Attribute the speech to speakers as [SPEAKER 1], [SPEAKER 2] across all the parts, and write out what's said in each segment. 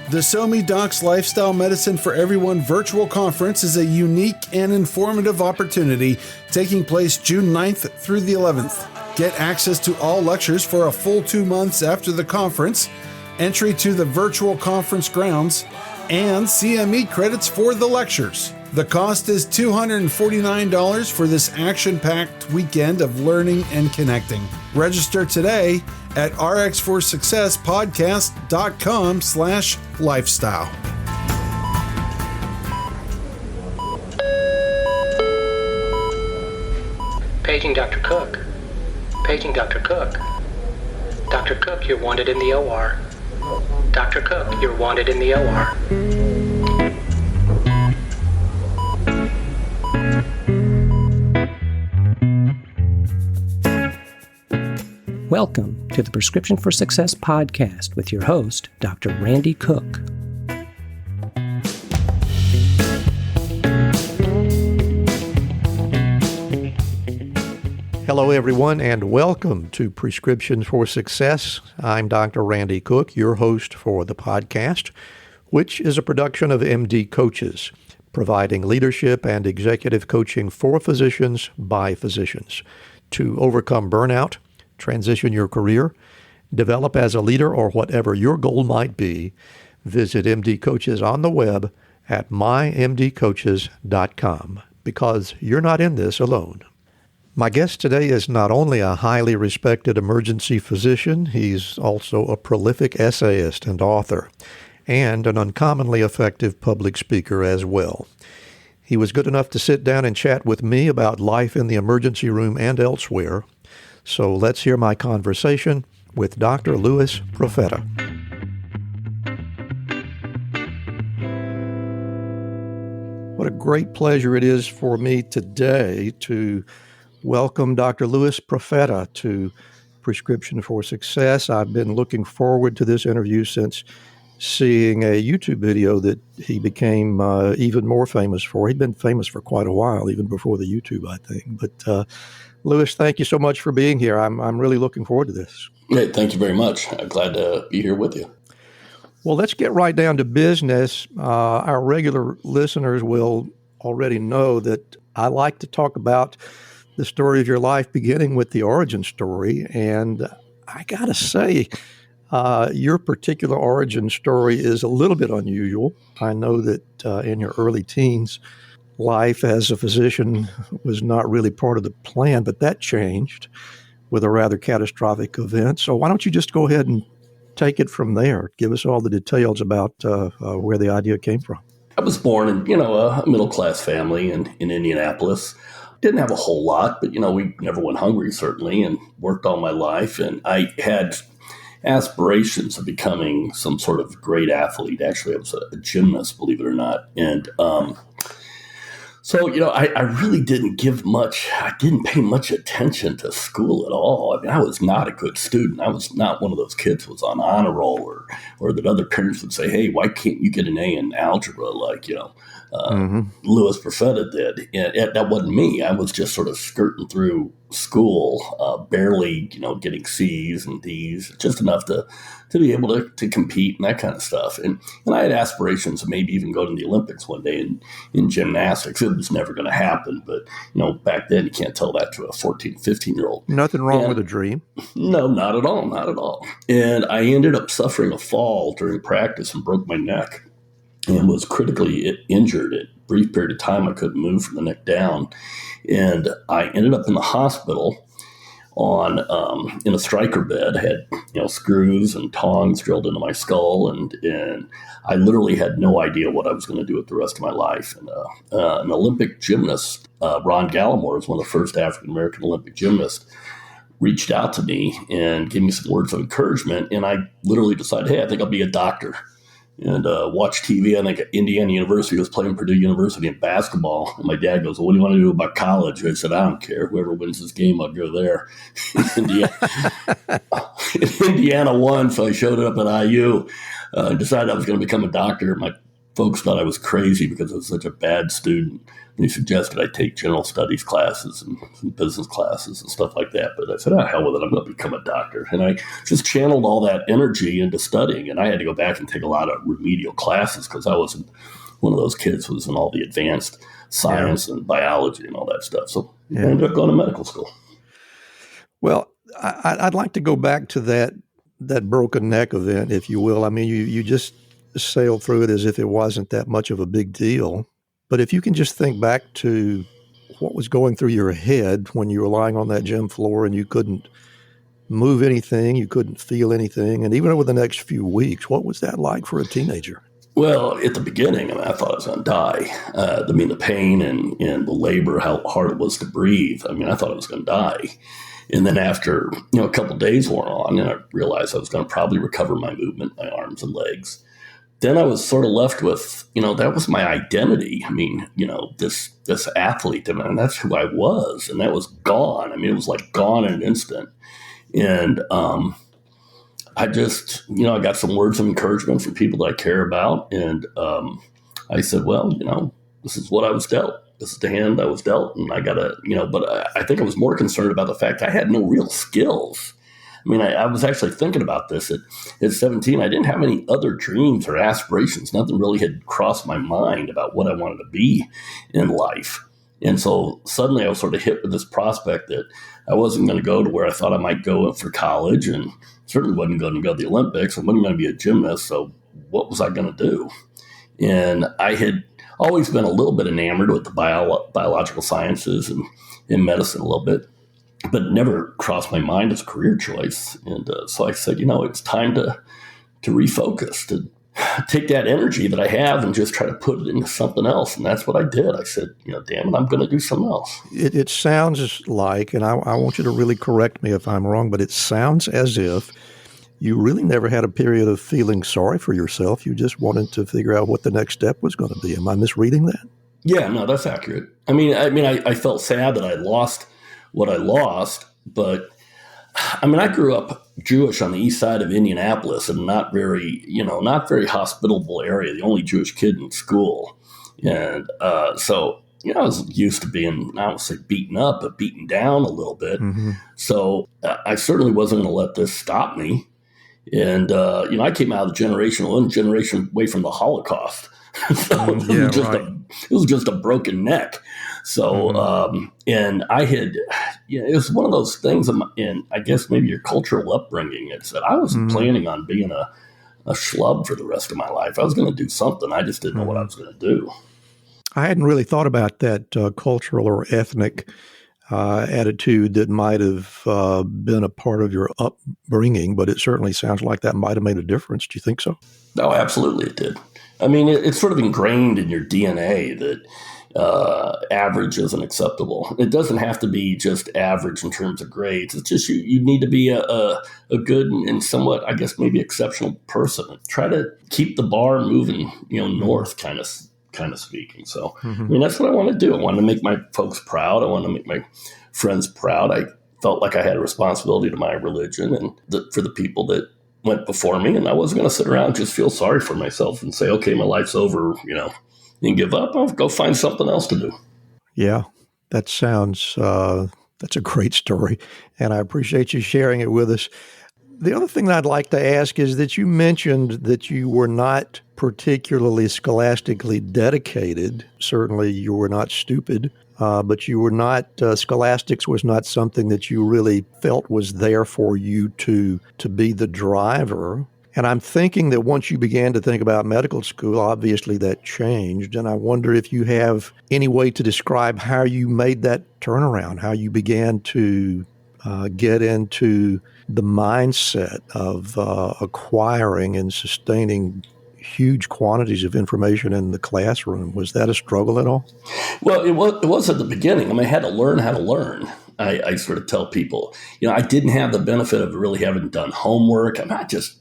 [SPEAKER 1] The SoMe Docs Lifestyle Medicine for Everyone virtual conference is a unique and informative opportunity taking place June 9th through the 11th. Get access to all lectures for a full 2 months after the conference, entry to the virtual conference grounds, and CME credits for the lectures. The cost is $249 for this action-packed weekend of learning and connecting. Register today at rx4successpodcast.com/lifestyle.
[SPEAKER 2] Paging Dr. Cook. Paging Dr. Cook. Dr. Cook, you're wanted in the OR. Dr. Cook, you're wanted in the OR.
[SPEAKER 3] Welcome to the Prescription for Success podcast with your host, Dr. Randy Cook.
[SPEAKER 4] Hello, everyone, and welcome to Prescription for Success. I'm Dr. Randy Cook, your host for the podcast, which is a production of MD Coaches, providing leadership and executive coaching for physicians by physicians to overcome burnout, transition your career, develop as a leader, or whatever your goal might be. Visit MD Coaches on the web at mymdcoaches.com because you're not in this alone. My guest today is not only a highly respected emergency physician, he's also a prolific essayist and author, and an uncommonly effective public speaker as well. He was good enough to sit down and chat with me about life in the emergency room and elsewhere. So let's hear my conversation with Dr. Louis Profeta. What a great pleasure it is for me today to welcome Dr. Louis Profeta to Prescription for Success. I've been looking forward to this interview since seeing a YouTube video that he became even more famous for. He'd been famous for quite a while, even before the YouTube, I think. But Louis, thank you so much for being here. I'm really looking forward to this.
[SPEAKER 5] Great. Thank you very much. I'm glad to be here with you.
[SPEAKER 4] Well, let's get right down to business. Our regular listeners will already know that I like to talk about the story of your life, beginning with the origin story. And I got to say, your particular origin story is a little bit unusual. I know that in your early teens, life as a physician was not really part of the plan, but that changed with a rather catastrophic event. So why don't you just go ahead and take it from there? Give us all the details about where the idea came from.
[SPEAKER 5] I was born in, a middle-class family in Indianapolis. Didn't have a whole lot, but, we never went hungry, certainly, and worked all my life. And I had aspirations of becoming some sort of great athlete. Actually, I was a gymnast, believe it or not. And so, I really didn't pay much attention to school at all. I mean, I was not a good student. I was not one of those kids who was on honor roll or that other parents would say, hey, why can't you get an A in algebra like, Louis Profeta did. And that wasn't me. I was just sort of skirting through school, barely, getting C's and D's, just enough to be able to compete and that kind of stuff. And I had aspirations of maybe even going to the Olympics one day in gymnastics. It was never going to happen. But, back then you can't tell that to a 14, 15-year-old.
[SPEAKER 4] Nothing wrong with a dream.
[SPEAKER 5] No, not at all. Not at all. And I ended up suffering a fall during practice and broke my neck and was critically injured. At a brief period of time, I couldn't move from the neck down. And I ended up in the hospital in a striker bed. I had, screws and tongs drilled into my skull. And I literally had no idea what I was going to do with the rest of my life. And an Olympic gymnast, Ron Gallimore, was one of the first African-American Olympic gymnasts, reached out to me and gave me some words of encouragement. And I literally decided, hey, I think I'll be a doctor. And watched TV. I think Indiana University was playing Purdue University in basketball. And my dad goes, well, what do you want to do about college? I said, I don't care. Whoever wins this game, I'll go there. Indiana won, so I showed up at IU. Decided I was going to become a doctor. My folks thought I was crazy because I was such a bad student. And he suggested I take general studies classes and some business classes and stuff like that. But I said, hell with it, I'm going to become a doctor. And I just channeled all that energy into studying. And I had to go back and take a lot of remedial classes because I wasn't one of those kids who was in all the advanced science and biology and all that stuff. So I ended up going to medical school.
[SPEAKER 4] Well, I'd like to go back to that broken neck event, if you will. I mean, you just sailed through it as if it wasn't that much of a big deal. But if you can just think back to what was going through your head when you were lying on that gym floor and you couldn't move anything, you couldn't feel anything, and even over the next few weeks, what was that like for a teenager?
[SPEAKER 5] Well, at the beginning, I thought I was going to die. The pain and the labor, how hard it was to breathe. I thought I was going to die. And then after, a couple of days wore on, and I realized I was going to probably recover my movement, my arms and legs. Then I was sort of left with, that was my identity. This athlete, that's who I was. And that was gone. It was like gone in an instant. And I just, I got some words of encouragement from people that I care about. And I said, well, this is what I was dealt. This is the hand I was dealt. And I got to, but I think I was more concerned about the fact I had no real skills. I was actually thinking about this at 17. I didn't have any other dreams or aspirations. Nothing really had crossed my mind about what I wanted to be in life. And so suddenly I was sort of hit with this prospect that I wasn't going to go to where I thought I might go for college, and certainly wasn't going to go to the Olympics. I wasn't going to be a gymnast. So what was I going to do? And I had always been a little bit enamored with the biological sciences and in medicine a little bit, but never crossed my mind as a career choice. And so I said, it's time to refocus, to take that energy that I have and just try to put it into something else. And that's what I did. I said, damn it, I'm going to do something else.
[SPEAKER 4] It sounds like, and I want you to really correct me if I'm wrong, but it sounds as if you really never had a period of feeling sorry for yourself. You just wanted to figure out what the next step was going to be. Am I misreading that?
[SPEAKER 5] Yeah, no, that's accurate. I felt sad that I lost what I lost, but I grew up Jewish on the east side of Indianapolis, and not very hospitable area, the only Jewish kid in school. And so I was used to being, I don't say beaten up, but beaten down a little bit. Mm-hmm. So I certainly wasn't going to let this stop me. And, I came out of one generation away from the Holocaust. So it was just a broken neck. So, and I had, it was one of those things, and I guess maybe your cultural upbringing, it's that I wasn't planning on being a schlub for the rest of my life. I was going to do something. I just didn't know what I was going to do.
[SPEAKER 4] I hadn't really thought about that cultural or ethnic attitude that might have been a part of your upbringing, but it certainly sounds like that might have made a difference. Do you think so?
[SPEAKER 5] No, absolutely it did. It's sort of ingrained in your DNA that average isn't acceptable. It doesn't have to be just average in terms of grades. It's just you need to be a good and somewhat, I guess, maybe exceptional person. Try to keep the bar moving, north, kind of speaking. So, that's what I want to do. I want to make my folks proud. I want to make my friends proud. I felt like I had a responsibility to my religion and for the people that went before me, and I wasn't going to sit around and just feel sorry for myself and say, okay, my life's over, and give up. I'll go find something else to do.
[SPEAKER 4] Yeah, that sounds, that's a great story, and I appreciate you sharing it with us. The other thing that I'd like to ask is that you mentioned that you were not particularly scholastically dedicated. Certainly you were not stupid, but you were not, scholastics was not something that you really felt was there for you to be the driver. And I'm thinking that once you began to think about medical school, obviously that changed. And I wonder if you have any way to describe how you made that turnaround, how you began to get into the mindset of acquiring and sustaining huge quantities of information in the classroom. Was that a struggle at all?
[SPEAKER 5] Well, it was at the beginning. I had to learn how to learn. I sort of tell people, I didn't have the benefit of really having done homework. I just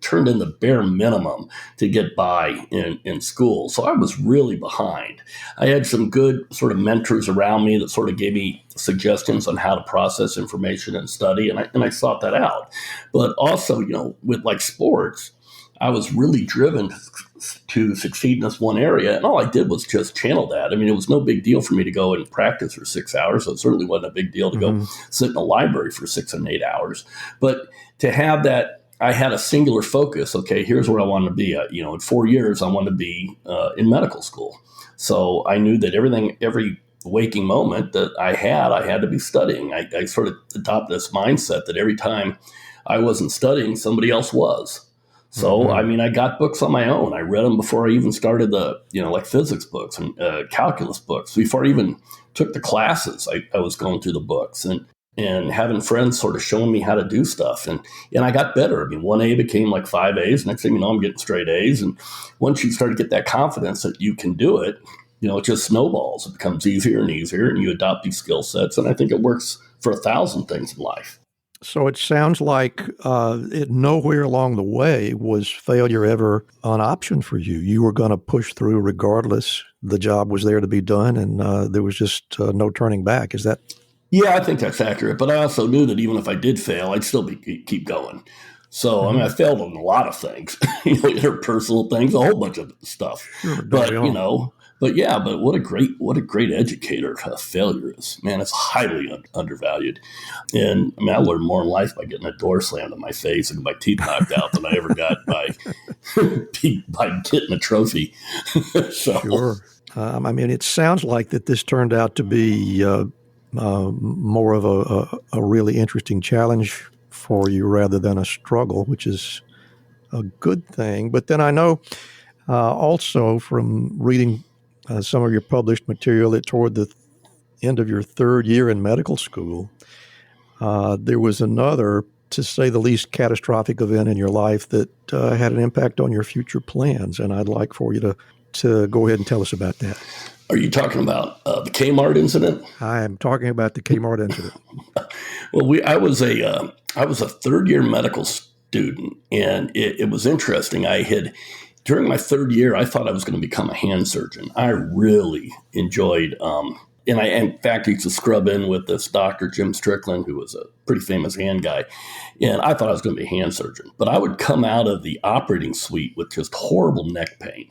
[SPEAKER 5] turned in the bare minimum to get by in school. So I was really behind. I had some good sort of mentors around me that sort of gave me suggestions on how to process information and study, and I sought that out. But also, with like sports, I was really driven to succeed in this one area. And all I did was just channel that. I mean, it was no big deal for me to go and practice for 6 hours. So it certainly wasn't a big deal to go sit in a library for 6 and 8 hours. But to have that, I had a singular focus. Okay, here's where I wanted to be. In 4 years, I wanted to be in medical school. So I knew that every waking moment that I had to be studying. I sort of adopted this mindset that every time I wasn't studying, somebody else was. So, I mean, I got books on my own. I read them before I even started like physics books and calculus books. Before I even took the classes, I was going through the books and having friends sort of showing me how to do stuff. And I got better. I mean, 1A became like 5 A's. Next thing you know, I'm getting straight A's. And once you start to get that confidence that you can do it, it just snowballs. It becomes easier and easier, and you adopt these skill sets. And I think it works for 1,000 things in life.
[SPEAKER 4] So it sounds like nowhere along the way was failure ever an option for you. You were going to push through regardless. The job was there to be done, and there was just no turning back. Is that? Yeah,
[SPEAKER 5] I think that's accurate. But I also knew that even if I did fail, I'd still keep going. So, I mean, I failed on a lot of things, interpersonal things, a whole bunch of stuff.
[SPEAKER 4] Sure,
[SPEAKER 5] But what a great educator failure is. Man, it's highly undervalued. And I mean, I learned more in life by getting a door slammed in my face and my teeth knocked out than I ever got by getting a trophy. So.
[SPEAKER 4] Sure. I mean, it sounds like that this turned out to be more of a really interesting challenge for you rather than a struggle, which is a good thing. But then I know also from reading some of your published material that toward the end of your third year in medical school, there was another, to say the least, catastrophic event in your life that had an impact on your future plans. And I'd like for you to go ahead and tell us about that.
[SPEAKER 5] Are you talking about the Kmart incident?
[SPEAKER 4] I am talking about the Kmart incident.
[SPEAKER 5] Well, I was a third year medical student, and it was interesting. During my third year, I thought I was going to become a hand surgeon. I really enjoyed, and I, in fact, used to scrub in with this Dr. Jim Strickland, who was a pretty famous hand guy. And I thought I was going to be a hand surgeon. But I would come out of the operating suite with just horrible neck pain.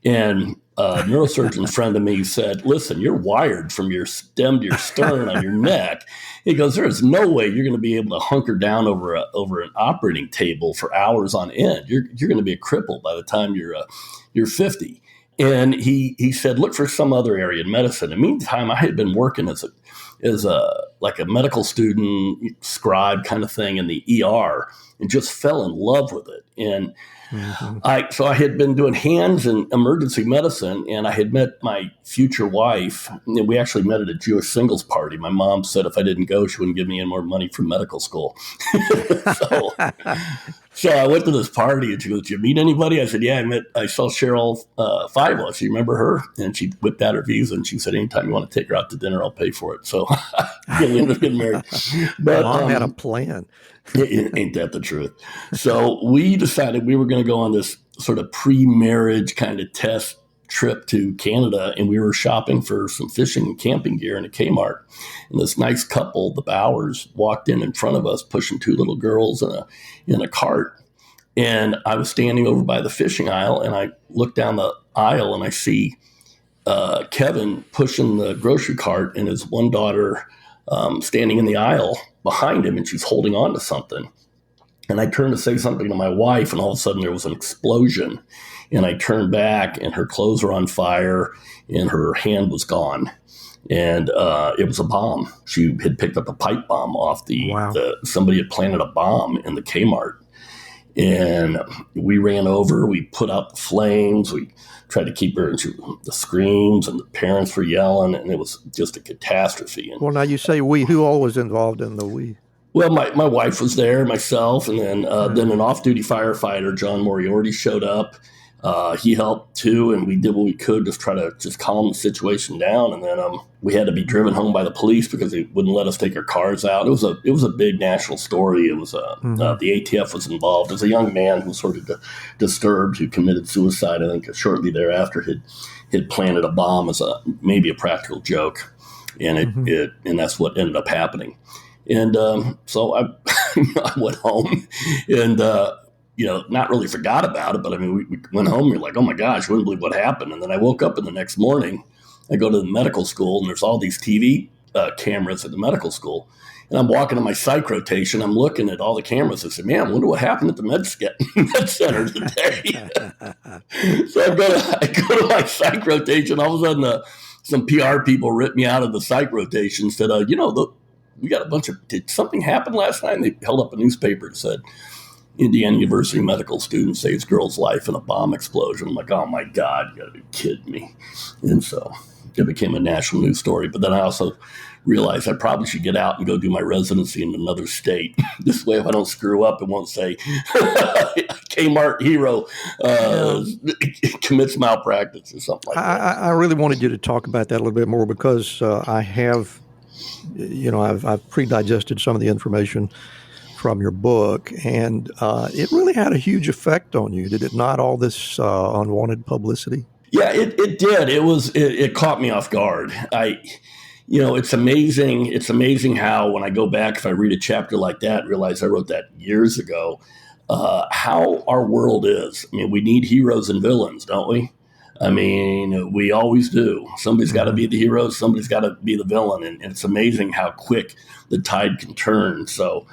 [SPEAKER 5] And a neurosurgeon friend of me said, listen, you're wired from your stem to your stern on your neck. He goes, there is no way you're going to be able to hunker down over an operating table for hours on end. You're going to be a cripple by the time you're 50. And he said, look for some other area in medicine. In the meantime, I had been working as a medical student, scribe kind of thing in the ER, and just fell in love with it. And so I had been doing hands in emergency medicine, and I had met my future wife. And we actually met at a Jewish singles party. My mom said if I didn't go, she wouldn't give me any more money for medical school. So I went to this party, and she goes, did you meet anybody? I said, yeah, I saw Cheryl Five. You remember her? And she whipped out her visa, and she said, anytime you want to take her out to dinner, I'll pay for it. So we ended up getting married. But
[SPEAKER 4] Mom had a plan.
[SPEAKER 5] Ain't that the truth? So we decided we were going to go on this sort of pre-marriage kind of test trip to Canada, and we were shopping for some fishing and camping gear in a Kmart. And this nice couple, the Bowers, walked in front of us, pushing two little girls in a cart. And I was standing over by the fishing aisle, and I look down the aisle, and I see Kevin pushing the grocery cart, and his one daughter standing in the aisle behind him, and she's holding on to something. And I turned to say something to my wife, and all of a sudden there was an explosion. And I turned back, and her clothes were on fire, and her hand was gone. And it was a bomb. She had picked up a pipe bomb off somebody had planted a bomb in the Kmart. And we ran over, we put out the flames, we tried to keep her, and the screams, and the parents were yelling, and it was just a catastrophe. And,
[SPEAKER 4] well, now you say we, who all was involved in the we?
[SPEAKER 5] Well, my wife was there, myself, and then an off-duty firefighter, John Moriarty, showed up. He helped too, and we did what we could to try to just calm the situation down. And then we had to be driven home by the police because they wouldn't let us take our cars out. It was a big national story. It was the ATF was involved. There was a young man who was sort of disturbed, who committed suicide. I think shortly thereafter had planted a bomb as maybe a practical joke, and and that's what ended up happening. And so I went home, and not really forgot about it, but I mean, we went home and we were like, oh my gosh, I wouldn't believe what happened. And then I woke up in the next morning, I go to the medical school and there's all these TV cameras at the medical school. And I'm walking to my psych rotation. I'm looking at all the cameras. I said, man, I wonder what happened at the med center today. So I go to my psych rotation. All of a sudden, some PR people ripped me out of the psych rotation, said, we got a bunch of, did something happen last night? And they held up a newspaper and said, Indiana University medical student saves girl's life in a bomb explosion. I'm like, oh my God, you gotta be kidding me. And so it became a national news story. But then I also realized I probably should get out and go do my residency in another state. This way, if I don't screw up, it won't say Kmart hero commits malpractice or something like that.
[SPEAKER 4] I really wanted you to talk about that a little bit more because I have, I've pre-digested some of the information from your book, and it really had a huge effect on you, did it not, all this unwanted publicity?
[SPEAKER 5] Yeah, it did. It caught me off guard. It's amazing. It's amazing how when I go back, if I read a chapter like that, realize I wrote that years ago, how our world is. I mean, we need heroes and villains, don't we? I mean, we always do. Somebody's got to be the hero. Somebody's got to be the villain. And it's amazing how quick the tide can turn. So,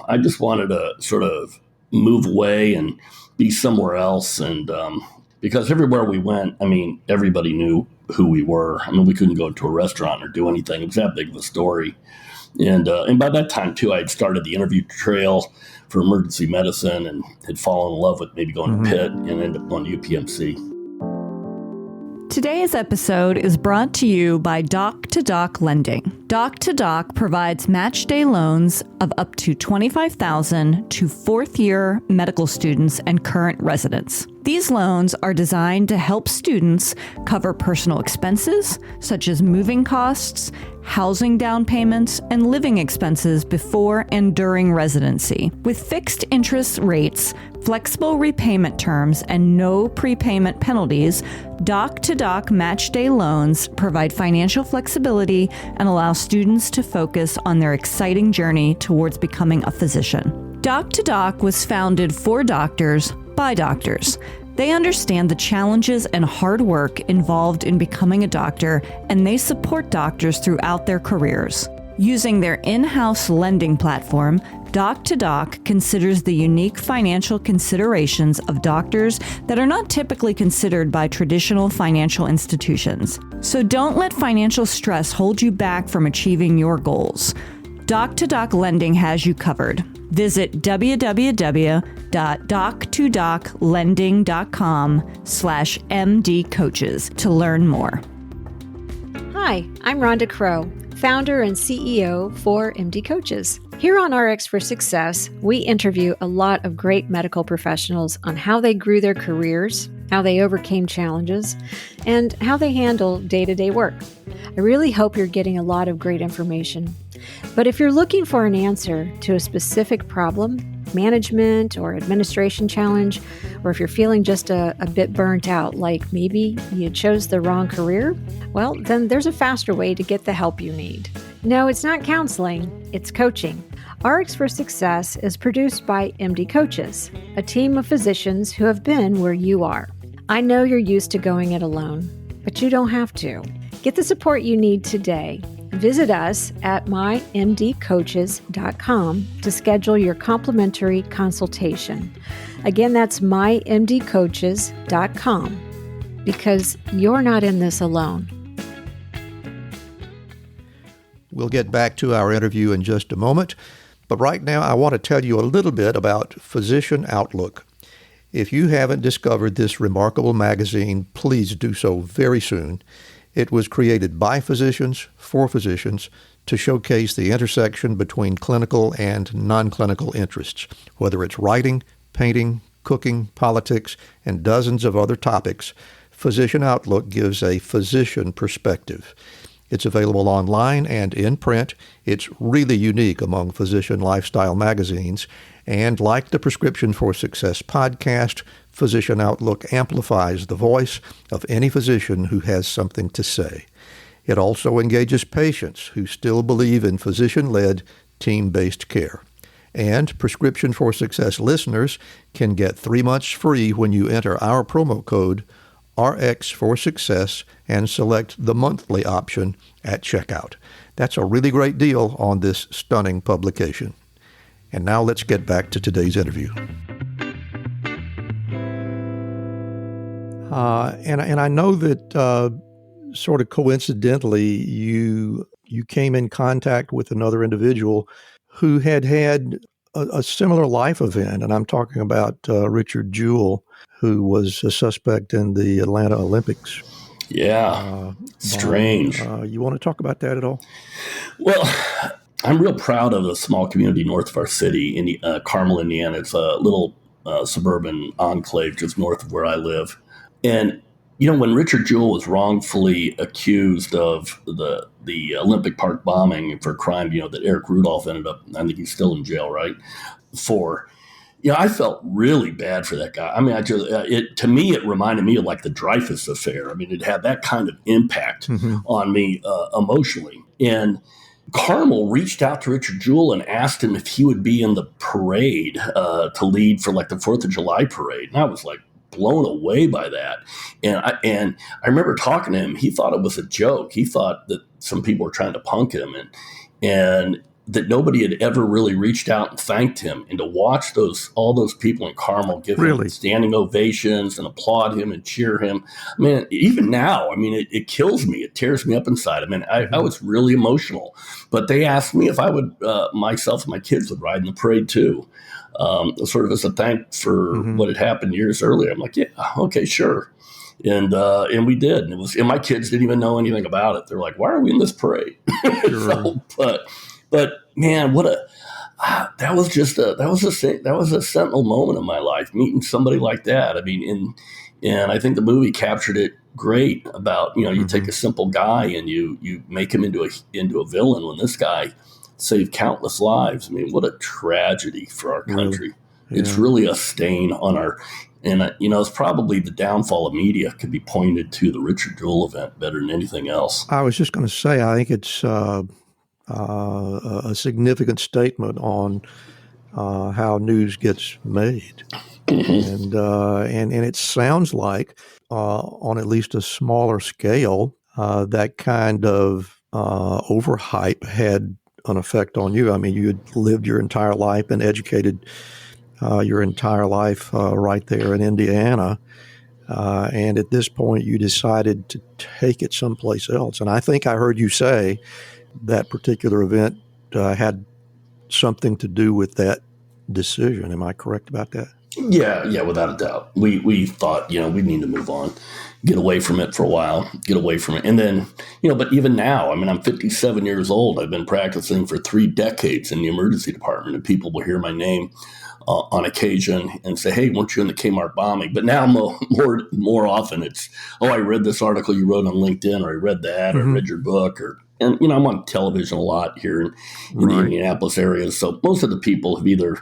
[SPEAKER 5] I just wanted to sort of move away and be somewhere else. And because everywhere we went, I mean, everybody knew who we were. I mean, we couldn't go to a restaurant or do anything. It was that big of a story. And by that time, too, I had started the interview trail for emergency medicine and had fallen in love with maybe going to Pitt and ended up going to UPMC.
[SPEAKER 6] Today's episode is brought to you by Doc-to-Doc Lending. Doc-to-Doc provides match day loans of up to $25,000 to fourth-year medical students and current residents. These loans are designed to help students cover personal expenses, such as moving costs, housing down payments, and living expenses before and during residency. With fixed interest rates, flexible repayment terms, and no prepayment penalties, Doc-to-Doc Match Day loans provide financial flexibility and allow students to focus on their exciting journey towards becoming a physician. Doc-to-Doc was founded for doctors by doctors. They understand the challenges and hard work involved in becoming a doctor, and they support doctors throughout their careers. Using their in-house lending platform, Doc-to-Doc considers the unique financial considerations of doctors that are not typically considered by traditional financial institutions. So don't let financial stress hold you back from achieving your goals. Doc-to-Doc Lending has you covered. Visit www.doc2doclending.com/MDcoaches to learn more.
[SPEAKER 7] Hi, I'm Rhonda Crow, founder and CEO for MD Coaches. Here on RX for Success, we interview a lot of great medical professionals on how they grew their careers, how they overcame challenges, and how they handle day-to-day work. I really hope you're getting a lot of great information. But if you're looking for an answer to a specific problem, management or administration challenge, or if you're feeling just a bit burnt out, like maybe you chose the wrong career, well, then there's a faster way to get the help you need. No, it's not counseling, it's coaching. RX for Success is produced by MD Coaches, a team of physicians who have been where you are. I know you're used to going it alone, but you don't have to. Get the support you need today. Visit us at mymdcoaches.com to schedule your complimentary consultation. Again, that's mymdcoaches.com, because you're not in this alone.
[SPEAKER 4] We'll get back to our interview in just a moment, but right now I want to tell you a little bit about Physician Outlook. If you haven't discovered this remarkable magazine, please do so very soon. It was created by physicians, for physicians, to showcase the intersection between clinical and non-clinical interests. Whether it's writing, painting, cooking, politics, and dozens of other topics, Physician Outlook gives a physician perspective. It's available online and in print. It's really unique among physician lifestyle magazines. And like the Prescription for Success podcast, Physician Outlook amplifies the voice of any physician who has something to say. It also engages patients who still believe in physician-led, team-based care. And Prescription for Success listeners can get 3 months free when you enter our promo code RX4Success and select the monthly option at checkout. That's a really great deal on this stunning publication. And now let's get back to today's interview. And I know that sort of coincidentally, you came in contact with another individual who had a similar life event, and I'm talking about Richard Jewell, who was a suspect in the Atlanta Olympics.
[SPEAKER 5] Yeah, strange.
[SPEAKER 4] You want to talk about that at all?
[SPEAKER 5] Well, I'm real proud of the small community north of our city in Carmel, Indiana. It's a little suburban enclave just north of where I live. And, when Richard Jewell was wrongfully accused of the Olympic Park bombing for a crime, that Eric Rudolph ended up, I think he's still in jail, right, for, I felt really bad for that guy. I mean, to me, it reminded me of like the Dreyfus affair. I mean, it had that kind of impact on me emotionally. And Carmel reached out to Richard Jewell and asked him if he would be in the parade to lead for like the 4th of July parade. And I was like blown away by that. And I remember talking to him. He thought it was a joke. He thought that some people were trying to punk him and that nobody had ever really reached out and thanked him. And to watch all those people in Carmel give him standing ovations and applaud him and cheer him. I mean, even now, it kills me. It tears me up inside. I mean, I was really emotional. But they asked me if I would, myself and my kids would ride in the parade too. Sort of as a thank for what had happened years earlier. I'm like, yeah, okay, sure. And we did. And my kids didn't even know anything about it. They're like, why are we in this parade?
[SPEAKER 4] Sure.
[SPEAKER 5] But man, that was a sentinel moment in my life, meeting somebody like that. I mean, and I think the movie captured it great about, you take a simple guy and you make him into a villain when this guy saved countless lives. I mean, what a tragedy for our country. Yeah. It's really a stain on it's probably the downfall of media could be pointed to the Richard Jewell event better than anything else.
[SPEAKER 4] I was just going to say, I think it's a significant statement on how news gets made. And it sounds like on at least a smaller scale, that kind of overhype had an effect on you. I mean, you had lived your entire life and educated your entire life right there in Indiana. And at this point, you decided to take it someplace else. And I think I heard you say that particular event had something to do with that decision. Am I correct about that?
[SPEAKER 5] Yeah, without a doubt. We thought, we need to move on, get away from it for a while, And then, but even now, I'm 57 years old. I've been practicing for 3 decades in the emergency department, and people will hear my name on occasion and say, hey, weren't you in the Kmart bombing? But now more often it's, I read this article you wrote on LinkedIn, or I read that, or I read your book, and I'm on television a lot here in the Indianapolis area. So most of the people have either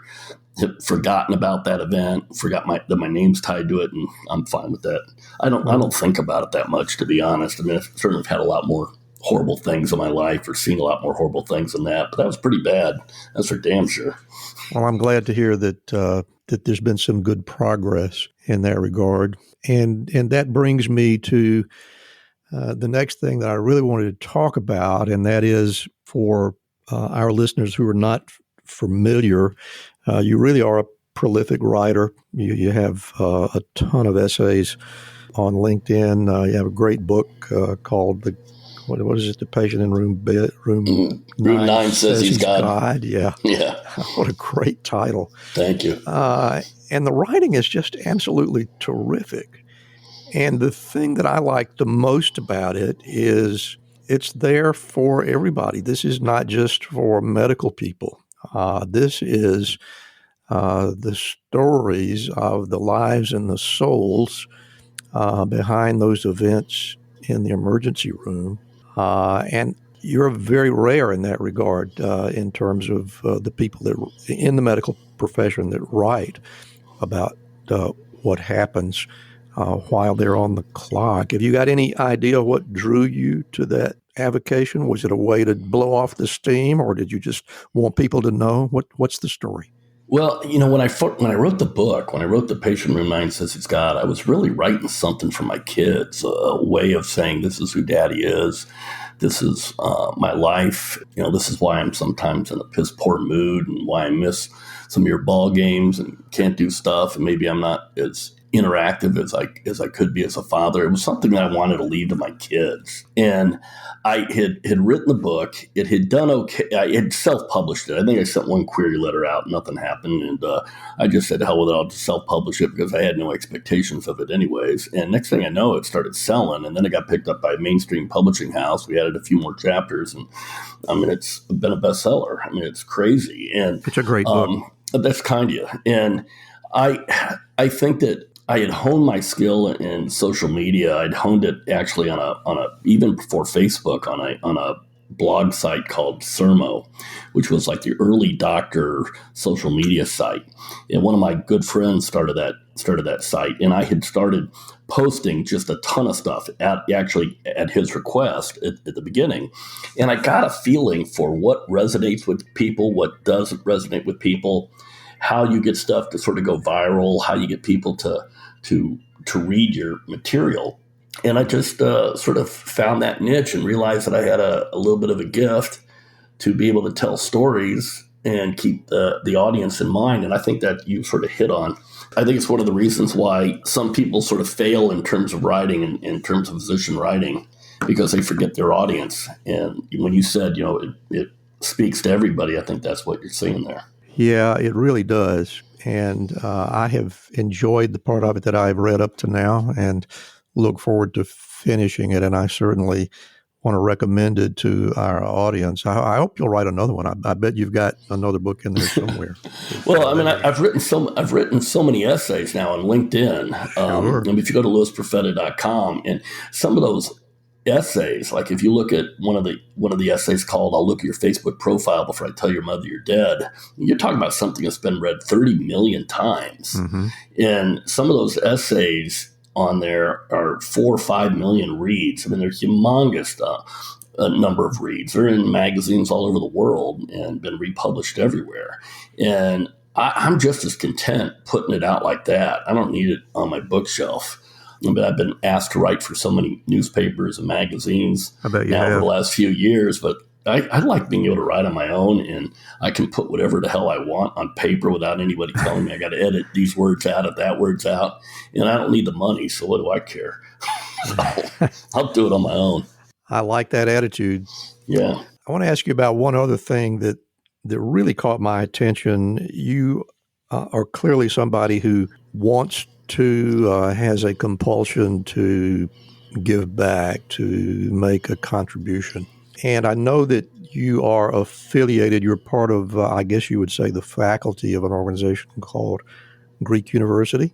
[SPEAKER 5] forgotten about that event, forgot that my name's tied to it, and I'm fine with that. I don't think about it that much, to be honest. I mean, I've certainly had a lot more horrible things in my life, or seen a lot more horrible things than that, but that was pretty bad. That's for damn sure.
[SPEAKER 4] Well, I'm glad to hear that that there's been some good progress in that regard, and that brings me to the next thing that I really wanted to talk about, and that is for our listeners who are not familiar. You really are a prolific writer. You have a ton of essays on LinkedIn. You have a great book called what is it? The Patient in Room
[SPEAKER 5] 9 Says He's God.
[SPEAKER 4] Yeah. What a great title.
[SPEAKER 5] Thank you.
[SPEAKER 4] And the writing is just absolutely terrific. And the thing that I like the most about it is it's there for everybody. This is not just for medical people. This is the stories of the lives and the souls behind those events in the emergency room. And you're very rare in that regard in terms of the people that in the medical profession that write about what happens while they're on the clock. Have you got any idea what drew you to that avocation? Was it a way to blow off the steam, or did you just want people to know? What's the story?
[SPEAKER 5] Well, when I wrote the book, when I wrote The Patient Reminds Says He's God, I was really writing something for my kids, a way of saying this is who Daddy is. This is my life. This is why I'm sometimes in a piss poor mood and why I miss some of your ball games and can't do stuff. And maybe I'm not as interactive as I could be as a father. It was something that I wanted to leave to my kids. And I had written the book. It had done okay. I had self-published it. I think I sent one query letter out. Nothing happened. And I just said, hell with it. I'll just self-publish it because I had no expectations of it anyways. And next thing I know, it started selling. And then it got picked up by a mainstream publishing house. We added a few more chapters. And it's been a bestseller. It's crazy. And
[SPEAKER 4] it's a great book.
[SPEAKER 5] That's kind of you. And I think that I had honed my skill in social media. I'd honed it actually on a even before Facebook on a blog site called Sermo, which was like the early doctor social media site. And one of my good friends started that site, and I had started posting just a ton of stuff at his request at the beginning. And I got a feeling for what resonates with people, what doesn't resonate with people, how you get stuff to sort of go viral, how you get people to read your material. And I just sort of found that niche and realized that I had a little bit of a gift to be able to tell stories and keep the audience in mind. And I think that you sort of hit on. I think it's one of the reasons why some people sort of fail in terms of writing and in terms of physician writing, because they forget their audience. And when you said, it speaks to everybody, I think that's what you're saying there.
[SPEAKER 4] Yeah, it really does. And I have enjoyed the part of it that I've read up to now and look forward to finishing it. And I certainly want to recommend it to our audience. I hope you'll write another one. I bet you've got another book in there somewhere.
[SPEAKER 5] Well, I've written so many essays now on LinkedIn.
[SPEAKER 4] Sure.
[SPEAKER 5] And if you go to lewisprofeta.com, and some of those essays, like if you look at one of the essays called "I'll look at your Facebook profile before I tell your mother you're dead," you're talking about something that's been read 30 million times. Mm-hmm. And some of those essays on there are 4 or 5 million reads. They're humongous number of reads. They're in magazines all over the world and been republished everywhere. And I'm just as content putting it out like that. I don't need it on my bookshelf. But I've been asked to write for so many newspapers and magazines
[SPEAKER 4] I bet you
[SPEAKER 5] now
[SPEAKER 4] have.
[SPEAKER 5] for the last few years. But I like being able to write on my own, and I can put whatever the hell I want on paper without anybody telling me I got to edit these words out, if that word's out. And I don't need the money, so what do I care? I'll do it on my own.
[SPEAKER 4] I like that attitude.
[SPEAKER 5] Yeah.
[SPEAKER 4] I want to ask you about one other thing that really caught my attention. You are clearly somebody who wants to, has a compulsion to give back, to make a contribution. And I know that you are affiliated, you're part of, I guess you would say, the faculty of an organization called Greek University.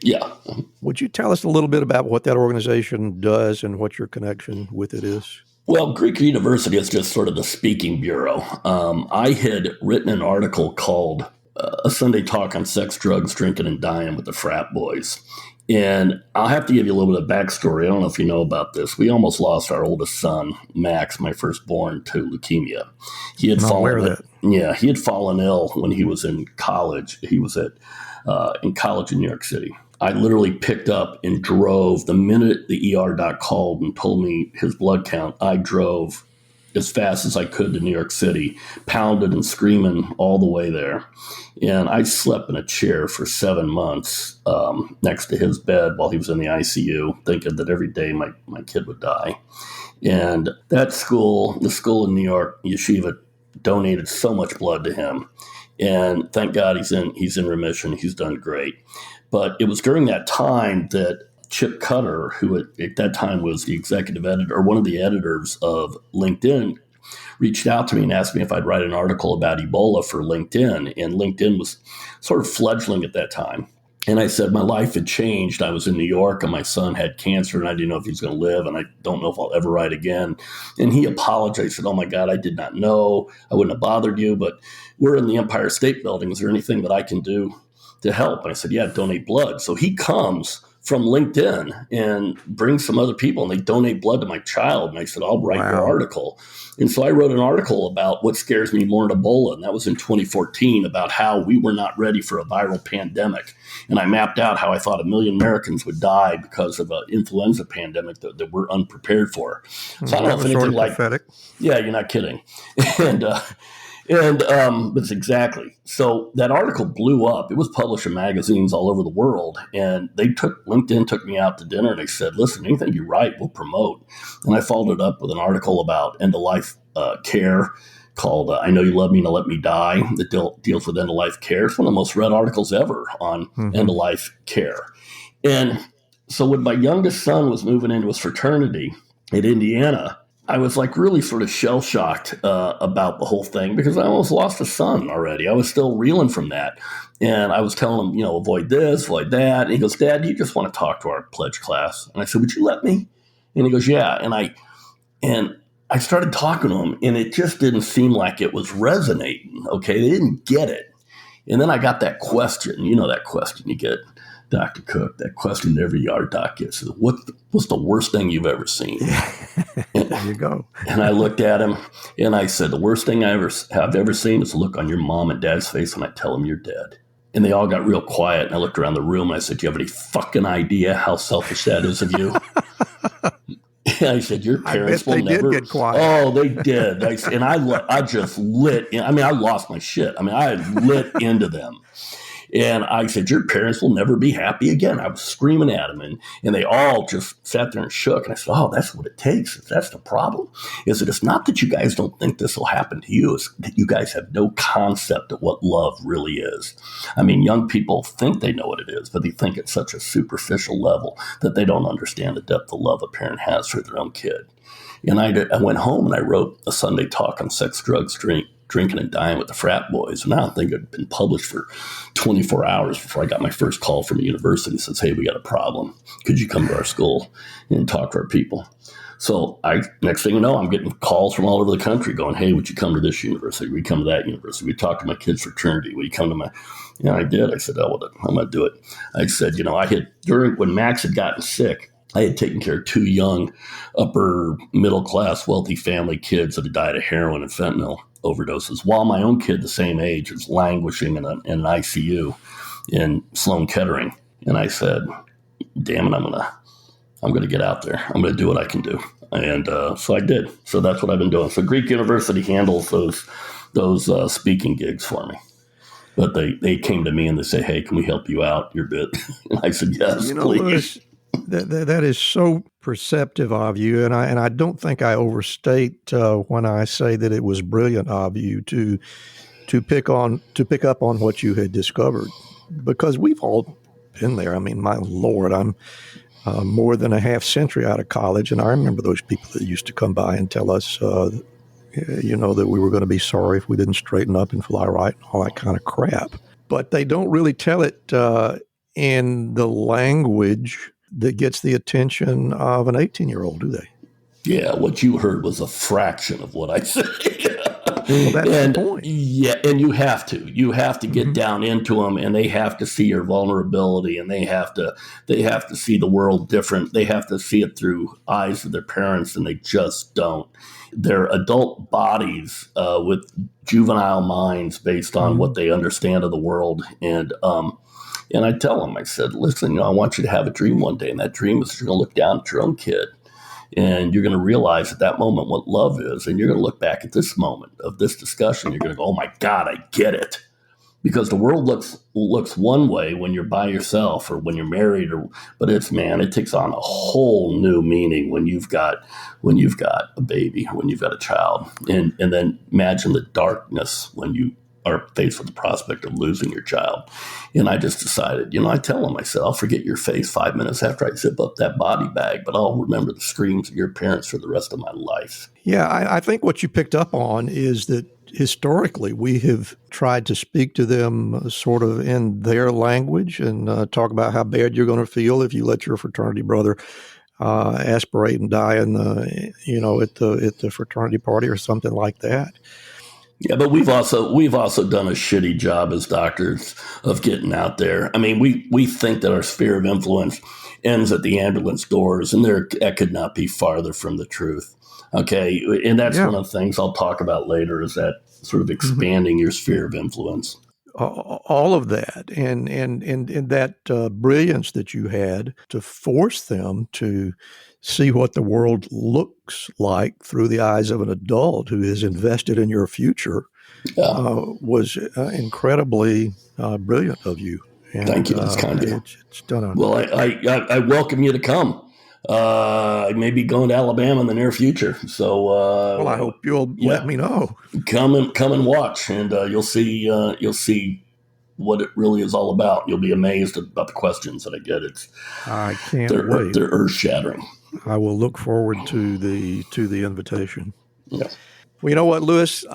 [SPEAKER 5] Yeah.
[SPEAKER 4] Would you tell us a little bit about what that organization does and what your connection with it is?
[SPEAKER 5] Well, Greek University is just sort of the speaking bureau. I had written an article called A Sunday Talk on Sex, Drugs, Drinking, and Dying with the Frat Boys. And I'll have to give you a little bit of backstory. I don't know if you know about this. We almost lost our oldest son, Max, my firstborn, to leukemia. He had he had fallen ill when he was in college. He was in college in New York City. I literally picked up and drove the minute the ER doc called and told me his blood count. I drove as fast as I could to New York City, pounded and screaming all the way there. And I slept in a chair for 7 months next to his bed while he was in the ICU, thinking that every day my kid would die. And that school, the school in New York, Yeshiva, donated so much blood to him. And thank God he's in remission. He's done great. But it was during that time that Chip Cutter, who at that time was the executive editor, or one of the editors of LinkedIn, reached out to me and asked me if I'd write an article about Ebola for LinkedIn. And LinkedIn was sort of fledgling at that time. And I said my life had changed. I was in New York and my son had cancer and I didn't know if he was going to live. And I don't know if I'll ever write again. And he apologized, said, "Oh my God, I did not know. I wouldn't have bothered you, but we're in the Empire State Building. Is there anything that I can do to help?" And I said, "Yeah, donate blood." So he comes from LinkedIn and bring some other people, and they donate blood to my child. And I said, I'll write your article. And so I wrote an article about what scares me more than Ebola. And that was in 2014, about how we were not ready for a viral pandemic. And I mapped out how I thought 1 million Americans would die because of an influenza pandemic that we're unprepared for. So I don't know if anything like,
[SPEAKER 4] pathetic.
[SPEAKER 5] Yeah, you're not kidding. But exactly. So that article blew up. It was published in magazines all over the world. And LinkedIn took me out to dinner, and they said, listen, anything you write, we'll promote. And I followed it up with an article about end-of-life care called I Know You Love Me, Now Let Me Die, that deals with end-of-life care. It's one of the most read articles ever on end-of-life care. And so when my youngest son was moving into his fraternity at Indiana, I was like really sort of shell-shocked about the whole thing, because I almost lost a son already. I was still reeling from that. And I was telling him, avoid this, avoid that. And he goes, Dad, do you just want to talk to our pledge class? And I said, would you let me? And he goes, yeah. And I started talking to him, and it just didn't seem like it was resonating. Okay, they didn't get it. And then I got that question, that question you get, Dr. Cook, that question that every yard doc gets, is what's the worst thing you've ever seen?
[SPEAKER 4] There you go.
[SPEAKER 5] And I looked at him and I said, the worst thing I've ever seen is the look on your mom and dad's face when I tell them you're dead. And they all got real quiet. And I looked around the room and I said, do you have any fucking idea how selfish that is of you? And I said, your parents will never.
[SPEAKER 4] Did get quiet.
[SPEAKER 5] Oh, they did. I just lit. I lost my shit. I lit into them. And I said, your parents will never be happy again. I was screaming at them, and they all just sat there and shook. And I said, oh, that's what it takes. That's the problem. Is that it's not that you guys don't think this will happen to you. It's that you guys have no concept of what love really is. Young people think they know what it is, but they think at such a superficial level that they don't understand the depth of love a parent has for their own kid. And I went home and I wrote a Sunday talk on sex, drugs, drinking and dying with the frat boys. And I don't think it had been published for 24 hours before I got my first call from a university that says, hey, we got a problem. Could you come to our school and talk to our people? So next thing you know, I'm getting calls from all over the country going, hey, would you come to this university? Would you come to that university? Would you talk to my kids' fraternity? Would you come to my, I did. I said, oh, well, I'm going to do it. I said, when Max had gotten sick, I had taken care of 2 young, upper middle class, wealthy family kids that had died of heroin and fentanyl overdoses, while my own kid, the same age, is languishing in an ICU in Sloan Kettering. And I said, damn it, I'm going to get out there. I'm going to do what I can do. And so I did. So that's what I've been doing. So Greek University handles those speaking gigs for me. But they came to me and they say, hey, can we help you out your bit? And I said, yes, please.
[SPEAKER 4] Louis, that is so perceptive of you, and I don't think I overstate when I say that it was brilliant of you to pick up on what you had discovered, because we've all been there. My Lord, I'm more than a half century out of college, and I remember those people that used to come by and tell us, that we were going to be sorry if we didn't straighten up and fly right and all that kind of crap. But they don't really tell it in the language that gets the attention of an 18-year-old, do they?
[SPEAKER 5] Yeah, what you heard was a fraction of what I said.
[SPEAKER 4] Well, that's the point.
[SPEAKER 5] Yeah, and you have to get down into them, and they have to see your vulnerability, and they have to see the world different. They have to see it through eyes of their parents, and they just don't. They're adult bodies with juvenile minds based on what they understand of the world, and I tell them, I said, listen, I want you to have a dream one day. And that dream is you're going to look down at your own kid, and you're going to realize at that moment what love is. And you're going to look back at this moment of this discussion. You're going to go, oh, my God, I get it. Because the world looks one way when you're by yourself or when you're married, but it takes on a whole new meaning when you've got a baby, when you've got a child. And then imagine the darkness when you are faced with the prospect of losing your child. And I just decided, I tell them, I said, I'll forget your face 5 minutes after I zip up that body bag, but I'll remember the screams of your parents for the rest of my life.
[SPEAKER 4] Yeah, I think what you picked up on is that historically we have tried to speak to them sort of in their language and talk about how bad you're going to feel if you let your fraternity brother aspirate and die in at the fraternity party or something like that.
[SPEAKER 5] Yeah, but we've also done a shitty job as doctors of getting out there. I mean, we think that our sphere of influence ends at the ambulance doors, and that could not be farther from the truth. Okay, and that's one of the things I'll talk about later, is that sort of expanding your sphere of influence.
[SPEAKER 4] All of that, and that brilliance that you had to force them to see what the world looks like through the eyes of an adult who is invested in your future was incredibly brilliant of you. And,
[SPEAKER 5] thank you. That's kind of you.
[SPEAKER 4] It's done.
[SPEAKER 5] Well, I welcome you to come. I may be going to Alabama in the near future. So,
[SPEAKER 4] well, I hope you'll let me know.
[SPEAKER 5] Come and watch, and you'll see what it really is all about. You'll be amazed about the questions that I get.
[SPEAKER 4] I can't wait.
[SPEAKER 5] They're earth shattering.
[SPEAKER 4] I will look forward to the invitation.
[SPEAKER 5] Yeah.
[SPEAKER 4] Well, you know what, Lewis?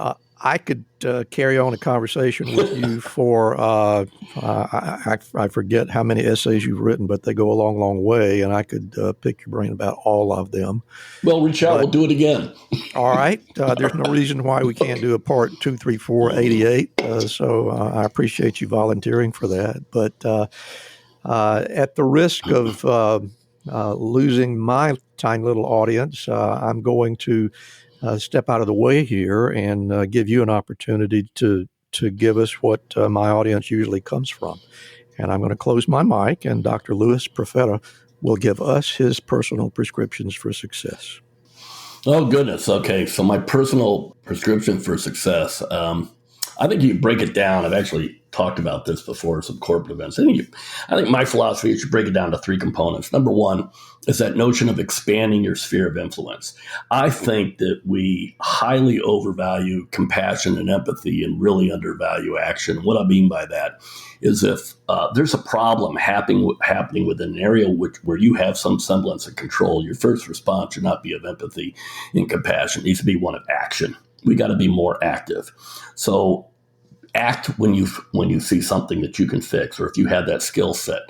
[SPEAKER 4] I could carry on a conversation with you for, I forget how many essays you've written, but they go a long, long way, and I could pick your brain about all of them.
[SPEAKER 5] Well, reach out. We'll do it again.
[SPEAKER 4] All right. There's no reason why we can't do a part 2, 3, 4, 88. So I appreciate you volunteering for that. But at the risk of losing my tiny little audience, I'm going to step out of the way here and give you an opportunity to give us what my audience usually comes from. And I'm going to close my mic, and Dr. Louis Profeta will give us his personal prescriptions for success.
[SPEAKER 5] Oh, goodness. Okay. So my personal prescription for success, I think you can break it down. I've actually talked about this before at some corporate events. I think my philosophy is you break it down to 3 components. Number one is that notion of expanding your sphere of influence. I think that we highly overvalue compassion and empathy and really undervalue action. What I mean by that is if there's a problem happening within an area where you have some semblance of control, your first response should not be of empathy and compassion. It needs to be one of action. We got to be more active. So act when you see something that you can fix, or if you have that skill set.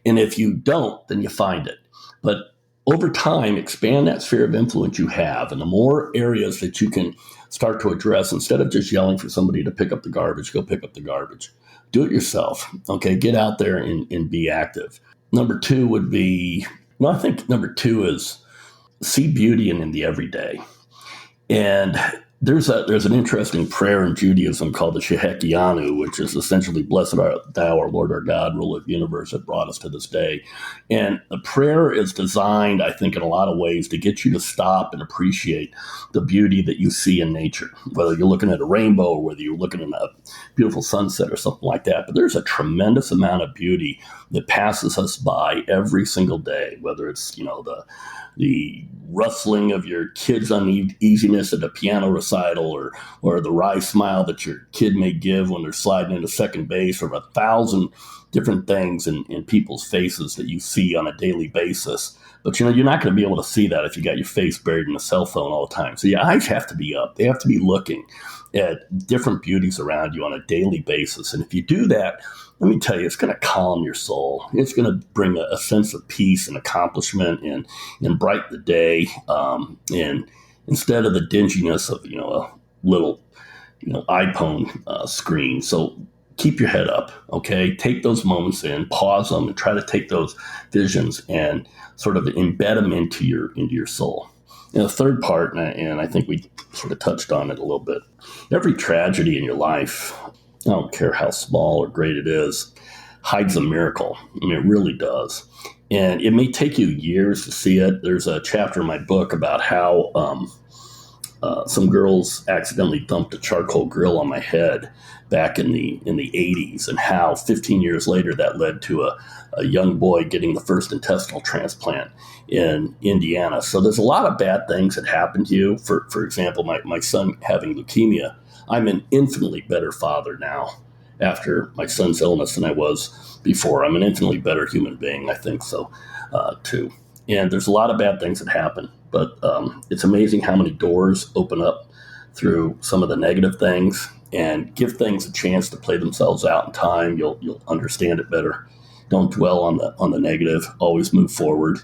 [SPEAKER 5] And if you don't, then you find it. But over time, expand that sphere of influence you have. And the more areas that you can start to address, instead of just yelling for somebody to pick up the garbage, go pick up the garbage. Do it yourself. Okay, get out there and be active. Number 2 would be, I think number 2 is see beauty in the everyday. And there's an interesting prayer in Judaism called the Shehekianu, which is essentially, blessed art thou, our Lord, our God, ruler of the universe, that brought us to this day. And the prayer is designed, I think, in a lot of ways to get you to stop and appreciate the beauty that you see in nature, whether you're looking at a rainbow or whether you're looking at a beautiful sunset or something like that. But there's a tremendous amount of beauty that passes us by every single day, whether it's, the rustling of your kid's uneasiness at a piano recital, or the wry smile that your kid may give when they're sliding into second base, or 1,000 different things in people's faces that you see on a daily basis. But, you're not going to be able to see that if you got your face buried in a cell phone all the time. So your eyes have to be up. They have to be looking at different beauties around you on a daily basis. And if you do that, let me tell you, it's going to calm your soul. It's going to bring a sense of peace and accomplishment and brighten the day. And instead of the dinginess of, a little, iPhone screen. So keep your head up, okay? Take those moments in, pause them, and try to take those visions and sort of embed them into your soul. And the third part, and I think we sort of touched on it a little bit, every tragedy in your life, I don't care how small or great it is, hides a miracle. I mean, it really does. And it may take you years to see it. There's a chapter in my book about how some girls accidentally dumped a charcoal grill on my head back in the 80s, and how 15 years later that led to a young boy getting the first intestinal transplant in Indiana. So there's a lot of bad things that happen to you. For example, my son having leukemia. I'm an infinitely better father now after my son's illness than I was before. I'm an infinitely better human being, I think so, too. And there's a lot of bad things that happen, but it's amazing how many doors open up through some of the negative things, and give things a chance to play themselves out in time. You'll understand it better. Don't dwell on the negative. Always move forward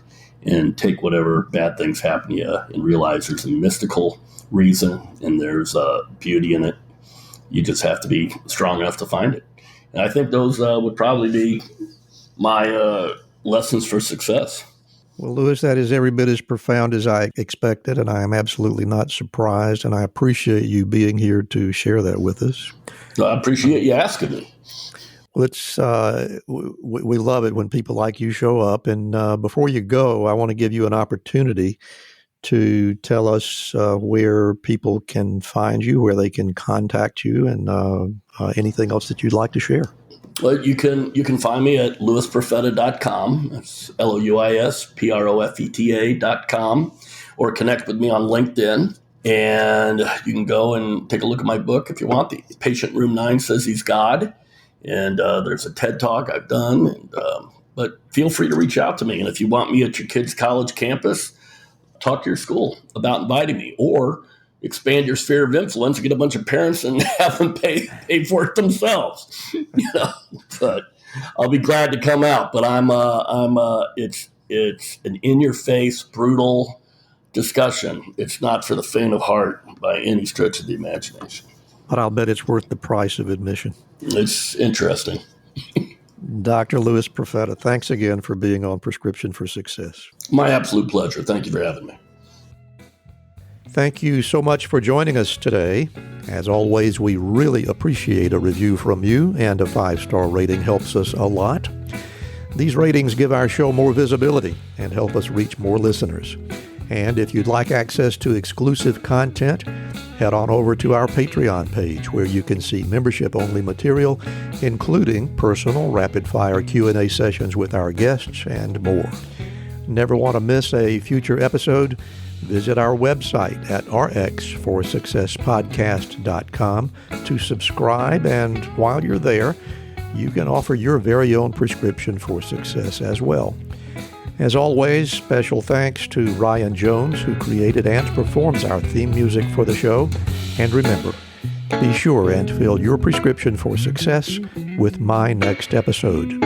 [SPEAKER 5] and take whatever bad things happen to you and realize there's a mystical reason and there's beauty in it. You just have to be strong enough to find it. And I think those would probably be my lessons for success.
[SPEAKER 4] Well, Louis, that is every bit as profound as I expected, and I am absolutely not surprised, and I appreciate you being here to share that with us.
[SPEAKER 5] I appreciate you asking me.
[SPEAKER 4] Well, we love it when people like you show up, and before you go, I want to give you an opportunity to tell us where people can find you, where they can contact you, and anything else that you'd like to share.
[SPEAKER 5] Well, you can find me at louisprofeta.com. That's LOUISPROFETA.com, or connect with me on LinkedIn. And you can go and take a look at my book if you want. The Patient Room 9 Says He's God. And there's a TED Talk I've done. And, but feel free to reach out to me. And if you want me at your kid's college campus, talk to your school about inviting me, or expand your sphere of influence and get a bunch of parents and have them pay for it themselves. But I'll be glad to come out. But it's an in-your-face, brutal discussion. It's not for the faint of heart by any stretch of the imagination.
[SPEAKER 4] But I'll bet it's worth the price of admission.
[SPEAKER 5] It's interesting.
[SPEAKER 4] Dr. Louis Profeta, thanks again for being on Prescription for Success.
[SPEAKER 5] My absolute pleasure. Thank you for having me.
[SPEAKER 4] Thank you so much for joining us today. As always, we really appreciate a review from you, and a 5-star rating helps us a lot. These ratings give our show more visibility and help us reach more listeners. And if you'd like access to exclusive content, head on over to our Patreon page, where you can see membership-only material, including personal rapid-fire Q&A sessions with our guests and more. Never want to miss a future episode? Visit our website at rxforsuccesspodcast.com to subscribe, and while you're there, you can offer your very own prescription for success as well. As always, special thanks to Ryan Jones, who created and performs our theme music for the show. And remember, be sure and fill your prescription for success with my next episode.